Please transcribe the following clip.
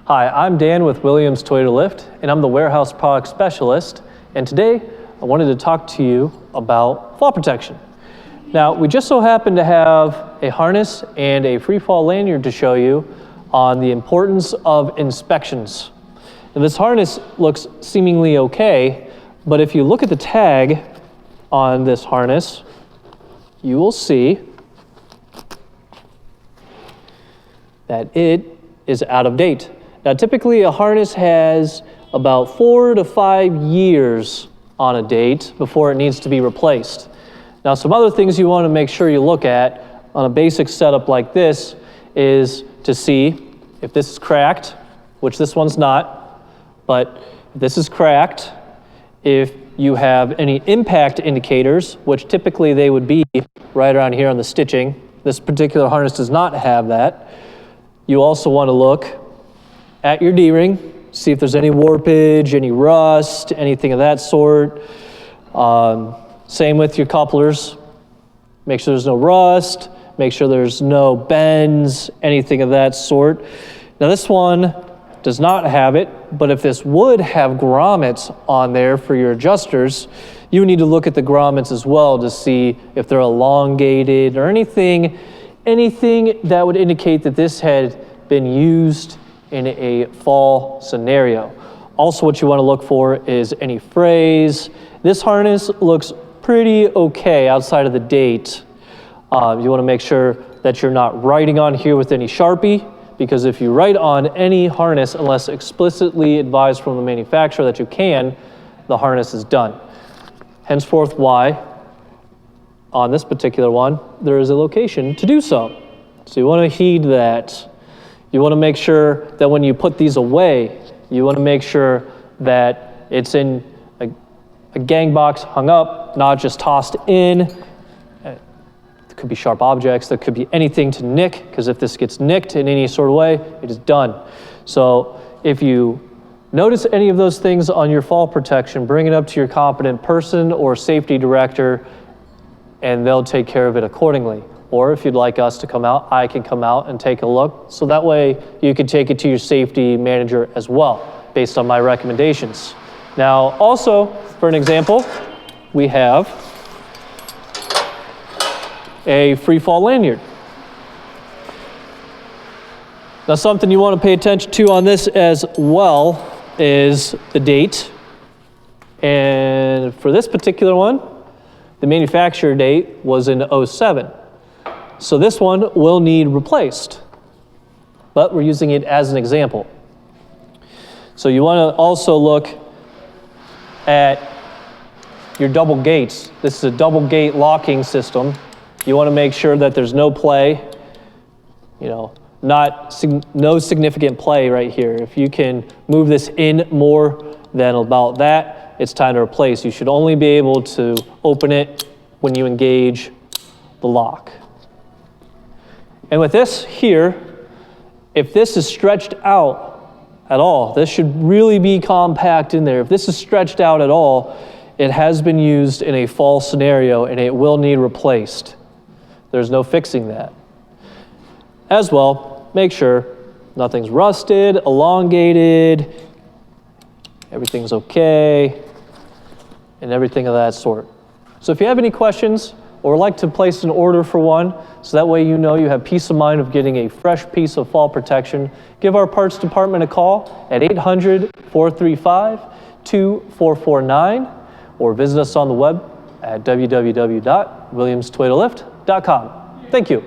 Hi, I'm Dan with Williams Toyota Lift, and I'm the warehouse product specialist. And today, I wanted to talk to you about fall protection. Now, we just so happen to have a harness and a free fall lanyard to show you on the importance of inspections. And this harness looks seemingly okay, but if you look at the tag on this harness, you will see that it is out of date. Now, typically a harness has about 4 to 5 years on a date before it needs to be replaced. Now, some other things you want to make sure you look at on a basic setup like this is to see if this is cracked, which this one's not, but if this is cracked, if you have any impact indicators, which typically they would be right around here on the stitching. This particular harness does not have that. You also want to look at your D-ring, see if there's any warpage, any rust, anything of that sort. Same with your couplers. Make sure there's no rust, make sure there's no bends, anything of that sort. Now this one does not have it, but if this would have grommets on there for your adjusters, you need to look at the grommets as well to see if they're elongated or anything that would indicate that this had been used in a fall scenario. Also, what you want to look for is any frays. This harness looks pretty okay outside of the date. You want to make sure that you're not writing on here with any Sharpie, because if you write on any harness, unless explicitly advised from the manufacturer that you can, the harness is done. Henceforth, why on this particular one, there is a location to do so. So you want to heed that. You want to make sure that when you put these away, you want to make sure that it's in a gang box hung up, not just tossed in. There could be sharp objects, there could be anything to nick, because if this gets nicked in any sort of way, it is done. So if you notice any of those things on your fall protection, bring it up to your competent person or safety director, and they'll take care of it accordingly. Or if you'd like us to come out, I can come out and take a look. So that way you can take it to your safety manager as well, based on my recommendations. Now, also, for an example, we have a free fall lanyard. Now, something you want to pay attention to on this as well is the date. And for this particular one, the manufacturer date was in 07. So this one will need replaced, but we're using it as an example. So you want to also look at your double gates. This is a double gate locking system. You want to make sure that there's no play, no significant play right here. If you can move this in more than about that, it's time to replace. You should only be able to open it when you engage the lock. And with this here, if this is stretched out at all, this should really be compact in there. If this is stretched out at all, it has been used in a fall scenario and it will need replaced. There's no fixing that. As well, make sure nothing's rusted, elongated, everything's okay, and everything of that sort. So if you have any questions or like to place an order for one, so that way you know you have peace of mind of getting a fresh piece of fall protection, give our parts department a call at 800-435-2449 or visit us on the web at www.williamstoyotalift.com. Thank you.